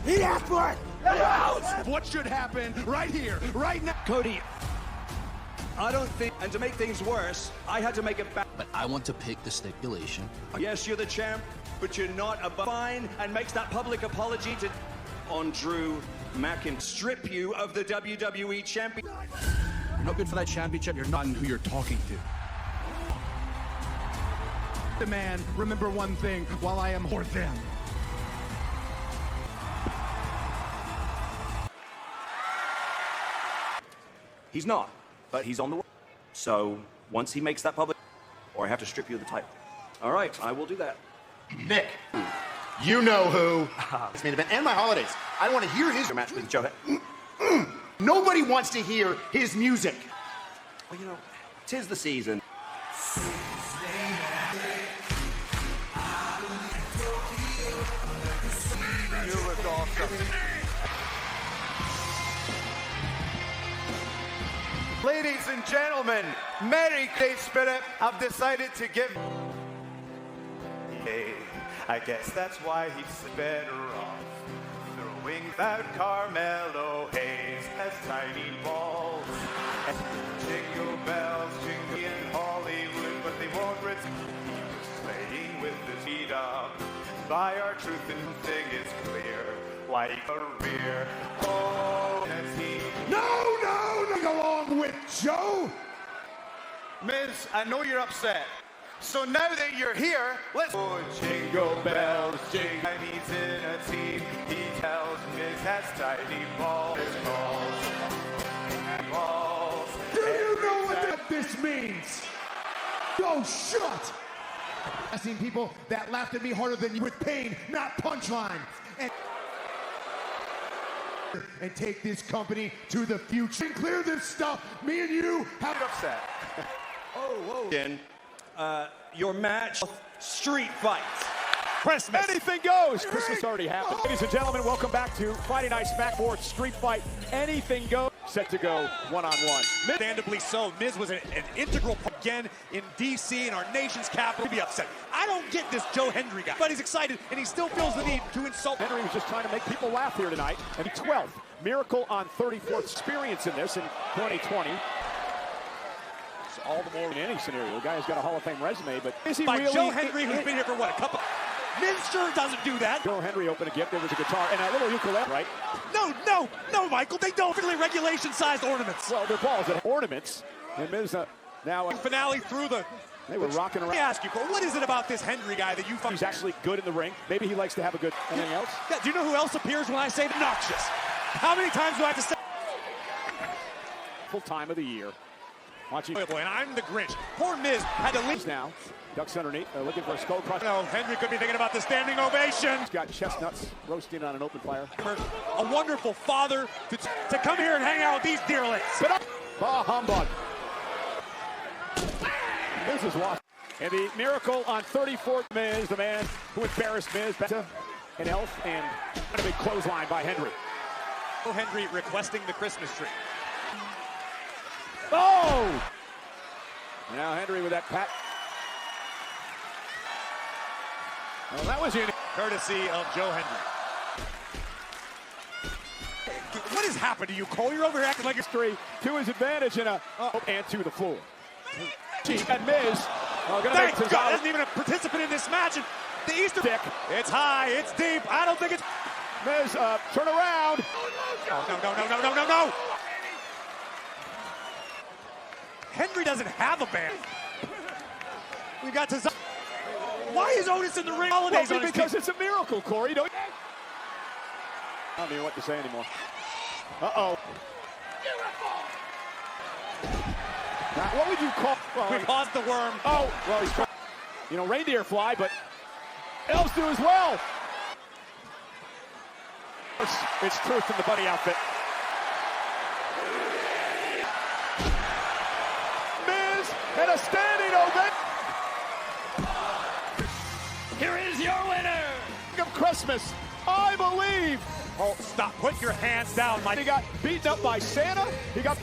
He asked for it! What should happen right here, right now? Cody, I don't think, and to make things worse, I had to make it back. But I want to pick the stipulation. Yes, you're the champ, but you're not a fine, and makes that public apology to on Drew McIntyre. Strip you of the WWE champion. You're not good for that championship. You're not who you're talking to. The man, remember one thing, while I am for them. He's not, but he's on the way. So once he makes that public, or I have to strip you of the title. All right, I will do that. Nick, you know who. It's main event and my holidays. I want to hear his Match with Joe. Nobody wants to hear his music. Well, you know, 'tis the season. You look awesome. Ladies and gentlemen, Merry Day Spirit have decided to give. Hey, I guess that's why he's better off throwing that Carmelo Hayes has tiny balls. And jingle bells, jingle in Hollywood, but they won't return. He was playing with his feet up. By our truth and thing is clear, like a rear. Oh, as he. No! Go along with Joe! Miz, I know you're upset. So now that you're here, let's. Oh, jingle bells, jingle. He's in a team. He tells Miz has tiny balls. Balls. Do you know what this means? Oh, shut! I've seen people that laughed at me harder than you with pain, not punchline. And take this company to the future. And clear this stuff. Me and you have upset. Your match, street fights. Christmas. Anything goes. Christmas already happened. Ladies and gentlemen, welcome back to Friday Night SmackDown Street Fight. Anything goes. Set to go one-on-one. Understandably so. Miz was an integral part again in D.C. in our nation's capital. Be upset. I don't get this Joe Hendry guy, but he's excited and he still feels the need to insult. Henry was just trying to make people laugh here tonight. And 12th Miracle on 34th experience in this in 2020. It's all the more in any scenario. The guy's got a Hall of Fame resume, but is he By really? Joe Hendry, who's been here for what, a couple? Miz sure doesn't do that. Joe Hendry opened a gift. There was a guitar and a little ukulele, right? No, Michael. They don't. Really regulation-sized ornaments. Well, they're balls and ornaments. And Miz now finale through the. They were rocking around. Let me ask you, what is it about this Hendry guy that you find? He's actually good in the ring. Maybe he likes to have a good. Anything else? Yeah, do you know who else appears when I say obnoxious? How many times do I have to say? Full time of the year. Watching. Oh boy, and I'm the Grinch. Poor Miz had to leave now. Ducks underneath, looking for a skull crush. No, Hendry could be thinking about the standing ovation. He's got chestnuts roasting on an open fire. A wonderful father to come here and hang out with these deerlings. Bah humbug. Miz is lost. And the Miracle on 34th Miz, the man who embarrassed Miz. An elf and a big clothesline by Hendry. Hendry requesting the Christmas tree. Oh! Now Hendry with that pat. Well, that was in courtesy of Joe Hendry. What has happened to you, Cole? You're over here acting like it's three to his advantage and and to the floor. And Miz thank God, isn't even a participant in this match. The Easter dick. It's high, it's deep. I don't think it's Miz, turn around. Oh, no. Hendry doesn't have a band. We got to. Why is Otis in the ring? Holidays well, on his because team. It's a miracle, Corey. I don't know what to say anymore. Uh-oh. Now, what would you call? Well, we caused the worm. Oh, well, he's trying. You know, reindeer fly, but elves do as well. It's truth in the bunny outfit. Miz and a standing ovation. Here is your winner of Christmas, I believe. Oh, stop! Put your hands down, Mike. He got beaten up by Santa. He got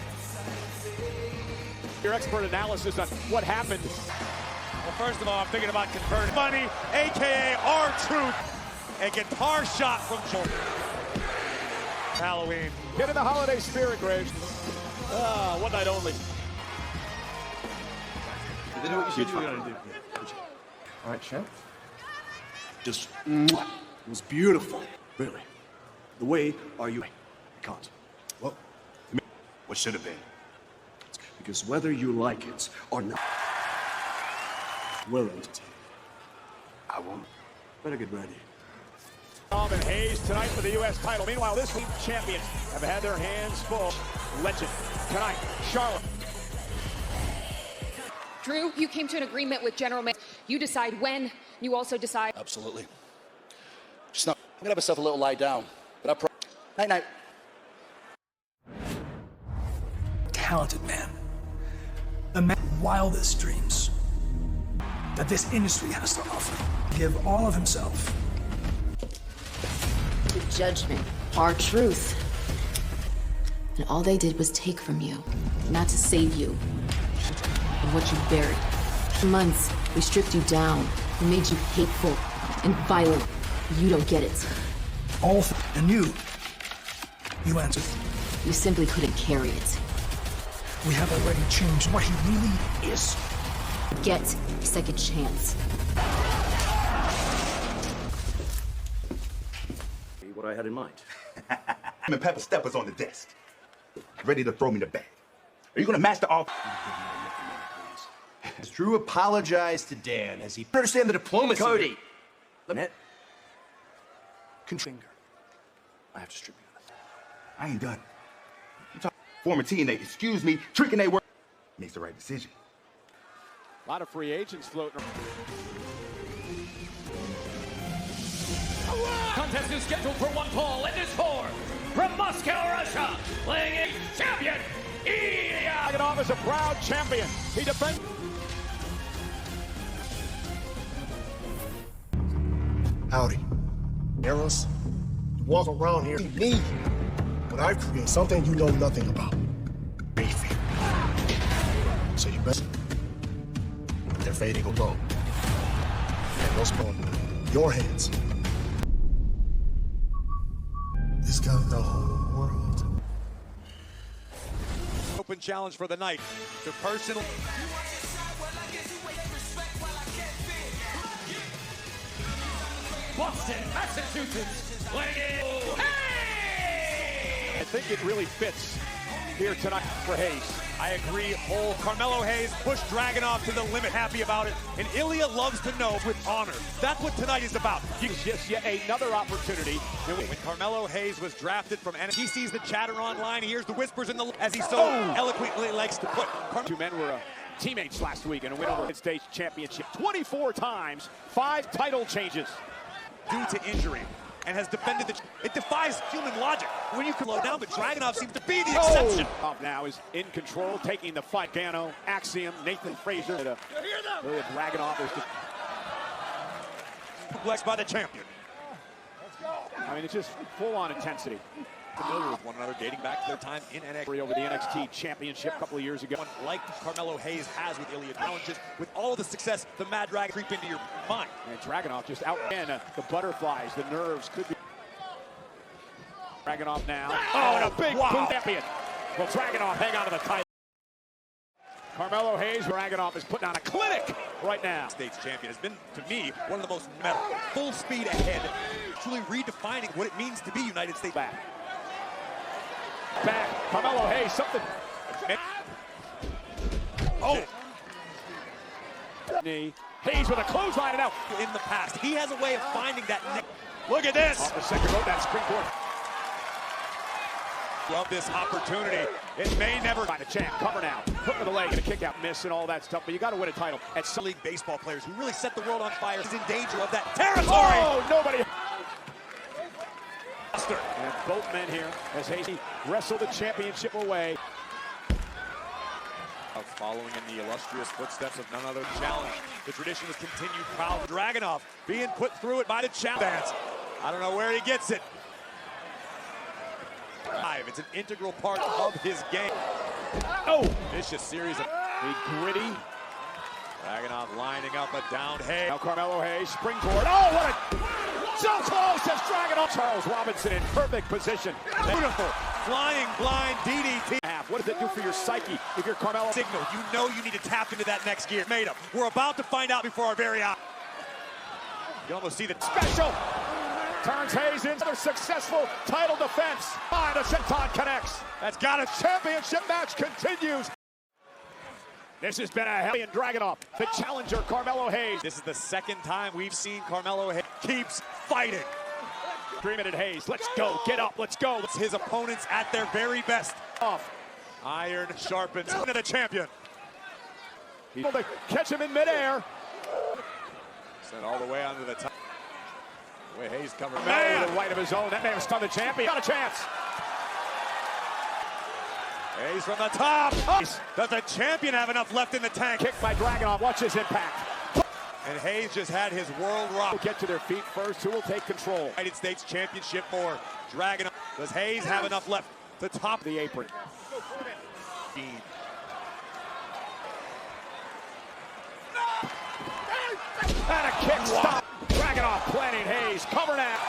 your expert analysis on what happened. Well, first of all, I'm thinking about converting money, aka R-Truth, a guitar shot from Jordan. Halloween. Get in the holiday spirit, Graves. One night only. You know what you said you were going to do. All right, champ. Just, it was beautiful. Really. The way are you? Can't. Well, what should have been? Because whether you like it or not, we're entertained. I won't. Better get ready. And Hayes tonight for the U.S. title. Meanwhile, this week champions have had their hands full. Legend tonight, Charlotte. Drew, you came to an agreement with General Manager. You decide when. You also decide. Absolutely. Just not. I'm gonna have myself a little lie down, but night night. Talented man. A man with wildest dreams that this industry has to offer. Give all of himself. The judgment, our truth. And all they did was take from you, not to save you. And what you buried. For months, we stripped you down. We made you hateful and violent. You don't get it. And you answered. You simply couldn't carry it. We have already changed what he really is. Get a second chance. What I had in mind. And Pepper Stepper's on the desk, ready to throw me the bag. Are you gonna master off? As Drew apologized to Dan as he understand the diplomacy. Cody, Finger. I have to strip you of this. I ain't done. You talk former TNA, excuse me, tricking they work. Makes the right decision. A lot of free agents floating around. Contest is scheduled for one fall and is for, from Moscow, Russia, playing a champion, Ilya. Dragunov is a proud champion. He defends. Howdy. Eros, you walk around here, me, but I've created something you know nothing about. Mayfield. So you best they're fading alone. And those go in your hands. This got the whole world. Open challenge for the night. The personal. Boston, Massachusetts, playing it. Hey! I think it really fits here tonight for Hayes. I agree. Whole Carmelo Hayes pushed Dragunov to the limit. Happy about it. And Ilya loves to know with honor. That's what tonight is about. It's just yet another opportunity. When Carmelo Hayes was drafted from NXT, he sees the chatter online. He hears the whispers in the as he so eloquently likes to put. Two men were teammates last week in a win over the United States Championship. 24 times, 5 title changes. Due to injury, and has defended the. It defies human logic when you can low down, but Dragunov seems to be the exception. Now is in control, taking the fight. Gano, Axiom, Nathan Frazier. Dragunov is perplexed by the champion. I mean, it's just full-on intensity. Familiar with one another, dating back to their time in NXT. Over the NXT Championship a couple of years ago. Like Carmelo Hayes has with Ilya challenges, with all of the success, the Mad Dragon creep into your mind. And Dragunov just out and the butterflies, the nerves could be. Dragunov now. Oh, and a big boot champion. Well, Dragunov hang on to the title. Carmelo Hayes, Dragunov is putting on a clinic right now. States champion has been, to me, one of the most metal, full speed ahead, truly redefining what it means to be United States. Back, Carmelo Hayes, something. Oh! Knee. Hayes with a clothesline and out. In the past, he has a way of finding that neck. Look at this! Off the second rope, that springboard. Love this opportunity. It may never. By the champ, cover now. Hook with the leg and a kick out, miss and all that stuff, but you got to win a title. At some league baseball players who really set the world on fire is in danger of that territory. Oh, nobody. And both men here as Hayes wrestled the championship away. Following in the illustrious footsteps of none other challenge. The tradition has continued proud. Dragunov being put through it by the challenge. I don't know where he gets it. It's an integral part of his game. Oh! Vicious series of gritty. Dragunov lining up a downed Hayes. Now Carmelo Hayes, springboard. Oh, what a... So close as Dragon on Charles Robinson in perfect position. Beautiful. Flying blind DDT. What does it do for your psyche if you're Carmelo? Signal. You know you need to tap into that next gear. Made him. We're about to find out before our very eyes. You almost see the Special. Turns Hayes into another successful title defense. The senton connects. That's got a championship match continues. This has been a hell of Dragunov. The challenger, Carmelo Hayes. This is the second time we've seen Carmelo Hayes keeps fighting. 3-minute Hayes. Let's go. Get up. Let's go. His opponents at their very best. Off. Iron sharpens into the champion. Able to catch him in midair. Sent all the way onto the top. The way Hayes covered. Man, to the right of his own. That man was stunned the champion. Got a chance. Hayes from the top. Does the champion have enough left in the tank? Kick by Dragunov. Watch his impact. And Hayes just had his world rock. Get to their feet first. Who will take control? United States Championship for Dragunov. Does Hayes have enough left to top the apron? And a kick stop. Dragunov planting Hayes. Cover now.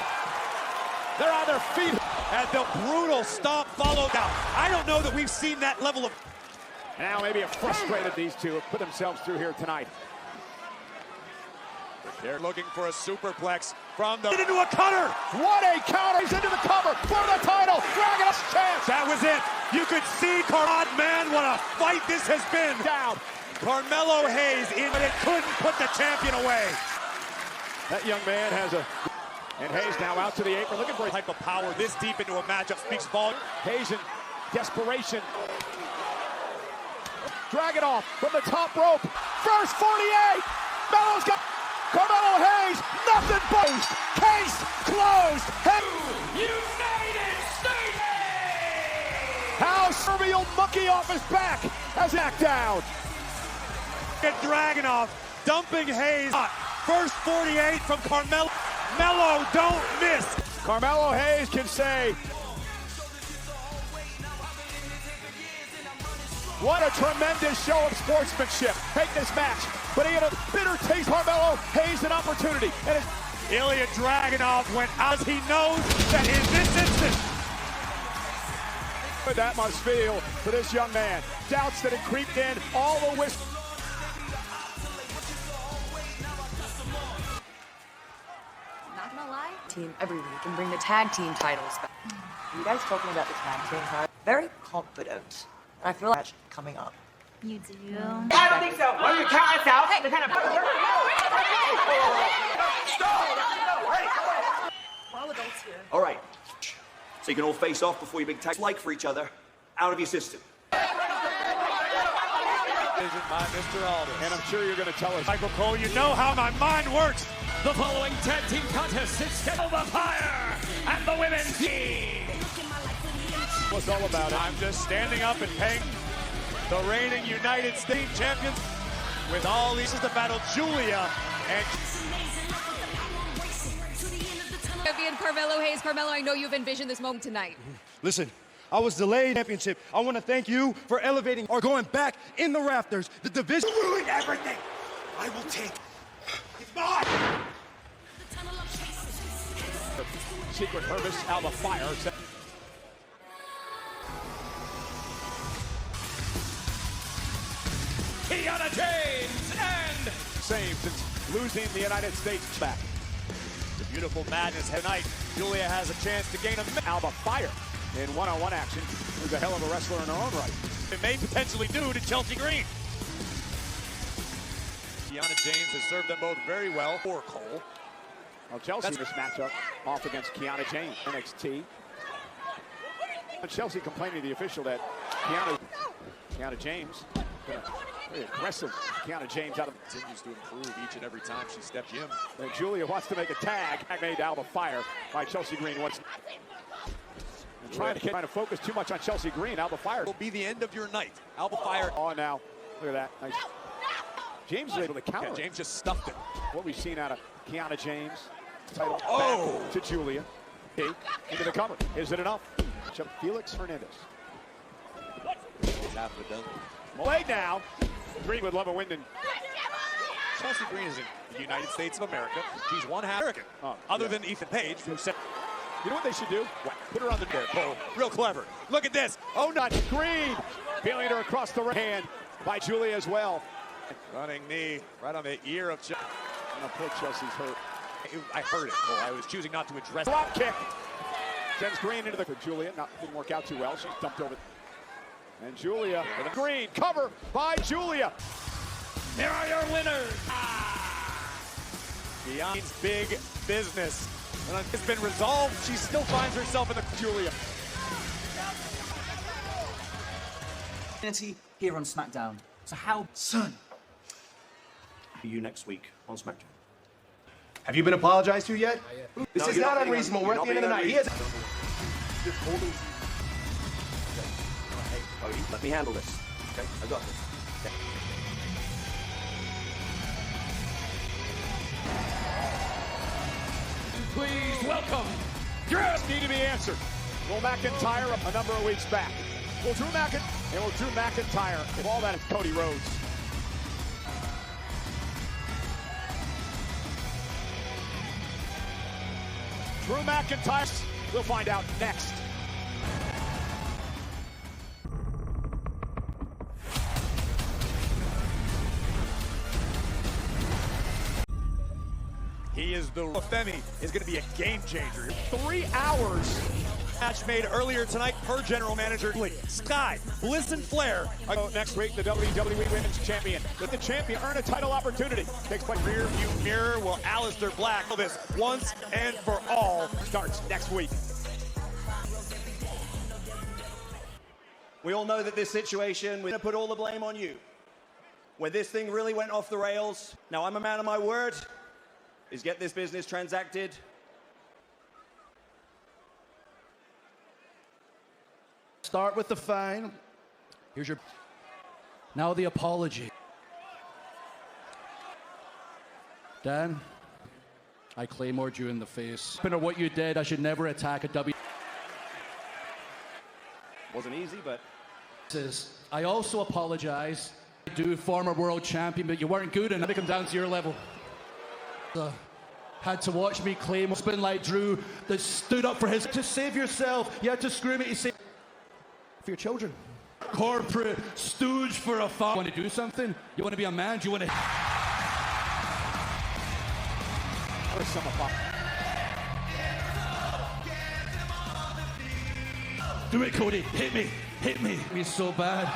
They're on their feet. At the brutal stomp followed out. I don't know that we've seen that level of... Now maybe a frustrated these two have put themselves through here tonight. They're looking for a superplex from the... Into a cutter! What a counter! He's into the cover for the title! Dragunov's chance! That was it! You could see man, what a fight this has been! Down! Carmelo Hayes in, but it couldn't put the champion away. That young man has a... And Hayes now out to the apron, looking for a type of power this deep into a matchup speaks volume. Hayes in desperation. Dragunov from the top rope. First 48! Melo's got... Carmelo Hayes, nothing but case closed. United States! How Serbial monkey off his back as SmackDown. And Dragunov dumping Hayes. First 48 from Carmelo. Melo, don't miss. Carmelo Hayes can say, what a tremendous show of sportsmanship. Take this match, but he had a bitter taste. Carmelo Hayes an opportunity. And Ilya Dragunov went out. He knows that in this instance, that must feel for this young man. Doubts that had creeped in, all the whispers. Not gonna lie, team every week and bring the tag team titles back. You guys talking about the tag team title? Very confident. I feel like that's coming up. You do? I don't think so. When you count us out, they kind of... Stop! We're all adults here. All right. So you can all face off before your big tag like for each other. Out of your system. By Mr. Aldis. And I'm sure you're going to tell us. Michael Cole, you know how my mind works. The following tag team contest is scheduled the Fire and the women's team. What's all about it? I'm just standing up and paying the reigning United States champions with all these. This is the battle, Julia and Champion Carmelo Hayes. Carmelo, I know you've envisioned this moment tonight. Listen, I was delayed championship. I want to thank you for elevating or going back in the rafters. The division ruined everything. I will take. It's mine. Secret Service out of fire. Kiana James and same since losing the United States back. The beautiful madness tonight. Julia has a chance to gain a Alba Fire in one-on-one action. Who's a hell of a wrestler in her own right. It may potentially do to Chelsea Green. Kiana James has served them both very well. For Cole. Well, Chelsea this matchup off against Kiana James, NXT. Chelsea complaining to the official that Kiana James, very aggressive. Kiana James out of continues to improve each and every time she steps in. And Julia wants to make a tag. Made Alba Fire by Chelsea Green. Trying to focus too much on Chelsea Green. Alba Fire will be the end of your night. Alba Fire. Oh, now look at that. Nice. James is able to counter. Yeah, James just stuffed it. What we've seen out of Kiana James. Title back to Julia. Into the cover. Is it enough? Felix Hernandez. He's half of it done. Malay now. Green would love a win. And Chelsea Green is in the United States of America. She's one half American, other than Ethan Page, who said, you know what they should do? What? Put her on the dare. oh, real clever. Look at this. Oh, not Green. Feeling her across the right hand by Julia as well. Running knee right on the ear of Chelsea. Poor Chelsea's hurt. I heard it. Oh, I was choosing not to address it. Drop kick. Sends Green into the for Julia. Didn't work out too well. She's dumped over. And Julia with a Green cover by Julia. Here are your winners. Beyond's big business. When it's been resolved, she still finds herself in the Julia. Here on SmackDown. So how, son? You next week on SmackDown. Have you been apologized to yet? This is not unreasonable. We're at the end of the night. He has... Just hold easy. Okay. Hey, Cody, let me handle this. Okay, I got this. Okay. Please welcome Drew. Need to be answered. Will McIntyre a number of weeks back. Will Drew McIntyre. If all that is Cody Rhodes. Drew McIntyre. We'll find out next. He is the Femi is going to be a game changer. 3 hours. Match made earlier tonight per general manager Sky, Bliss and Flair. Next week, the WWE Women's Champion. Let the champion earn a title opportunity. Takes place rear view mirror. Will Aleister Black do this once and for all? Starts next week. We all know that this situation, we're going to put all the blame on you. When this thing really went off the rails, now I'm a man of my word, is get this business transacted. Start with the fine. Here's your... Now the apology. Dan, I claymored you in the face. No matter what you did, I should never attack a W. Wasn't easy, but... I also apologize. Do former world champion, but you weren't good enough to come down to your level. Had to watch me claim. It's been like Drew that stood up for his... To save yourself, you had to scream it to save... For your children. Corporate stooge for a father. You want to do something? You want to be a man? Do you want to... Do it, Cody. Hit me. Hit me. He's so bad.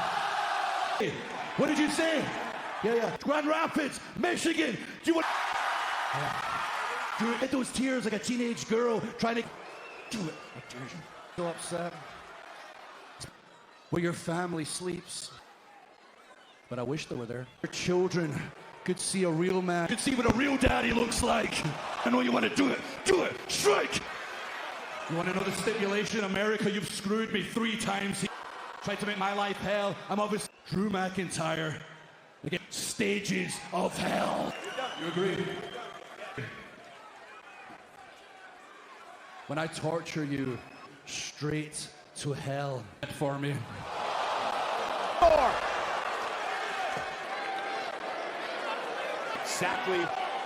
Hey, what did you say? Yeah. Grand Rapids, Michigan. Do you want... Do it. Get those tears like a teenage girl trying to... Do it. So upset. Where your family sleeps. But I wish they were there. Your children could see a real man, could see what a real daddy looks like. I know you want to do it. Do it. Strike. You want to know the stipulation? America, you've screwed me 3 times. Tried to make my life hell. I'm obviously Drew McIntyre. Again, stages of hell. You agree? When I torture you, straight to hell for me. Exactly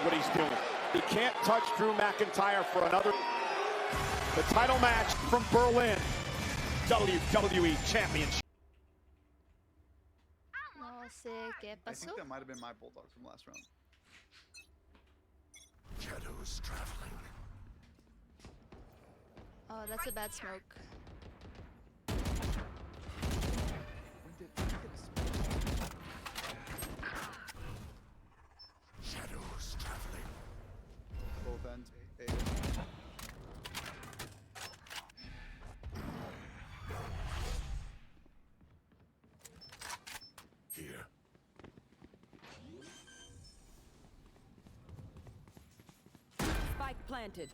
what he's doing. He can't touch Drew McIntyre for another. The title match from Berlin. WWE Championship. No sé qué I pasó. think that might have been my bulldog from last round. Shadows traveling. Oh, that's a bad smoke. Shadows traveling. Both ends. Here. Spike planted.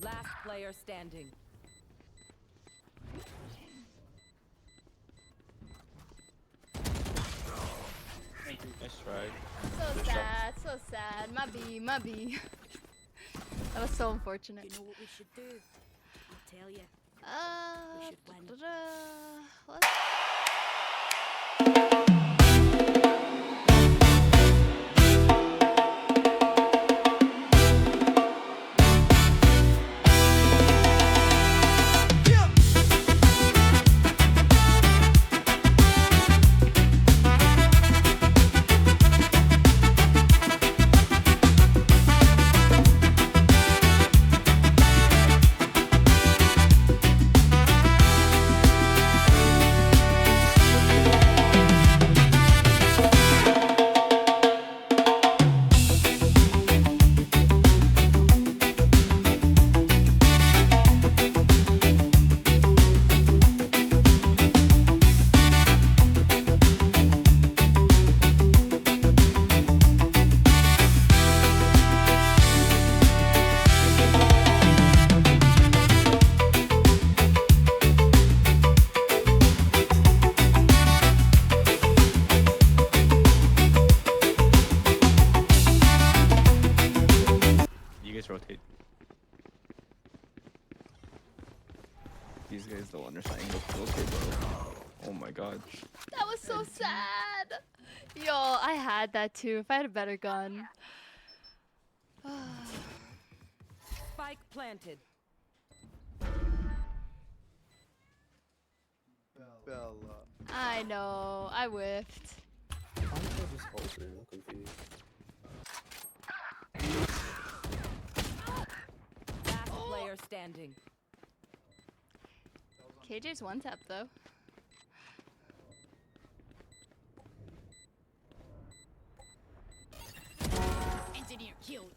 Last player standing. sad, so sad. My B. That was so unfortunate. You know what we should do? I'll tell you. We should win. Let's rotate. These guys don't understand okay, bro. Oh my god. That was so sad. Yo, I had that too. If I had a better gun. Spike planted. Bella. I know. I whiffed. Last player standing. KJ's one tap though. Engineer killed.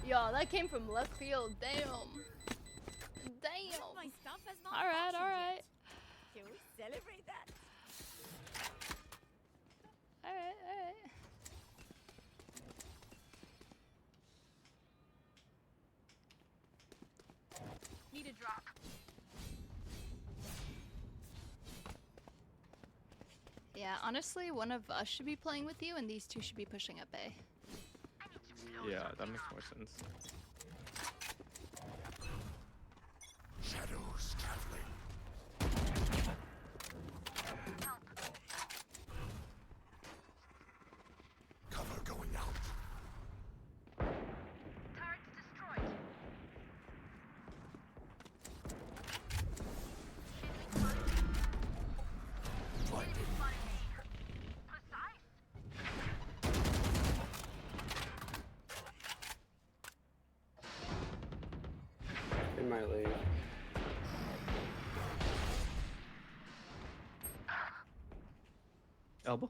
Yo, that came from left field. Damn. Damn. My stuff has not Alright, functioned alright. yet. Can we celebrate that? Alright, alright. Need a drop. Yeah, honestly, one of us should be playing with you, and these two should be pushing up A. Yeah, that makes more sense. Shadows traveling. Cover going out. Turret destroyed. It might leave. Elbow?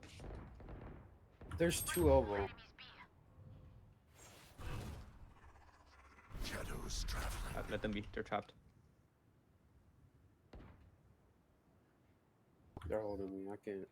There's two elbow. Shadows traveling. Let them be. They're trapped. They're holding me. I can't.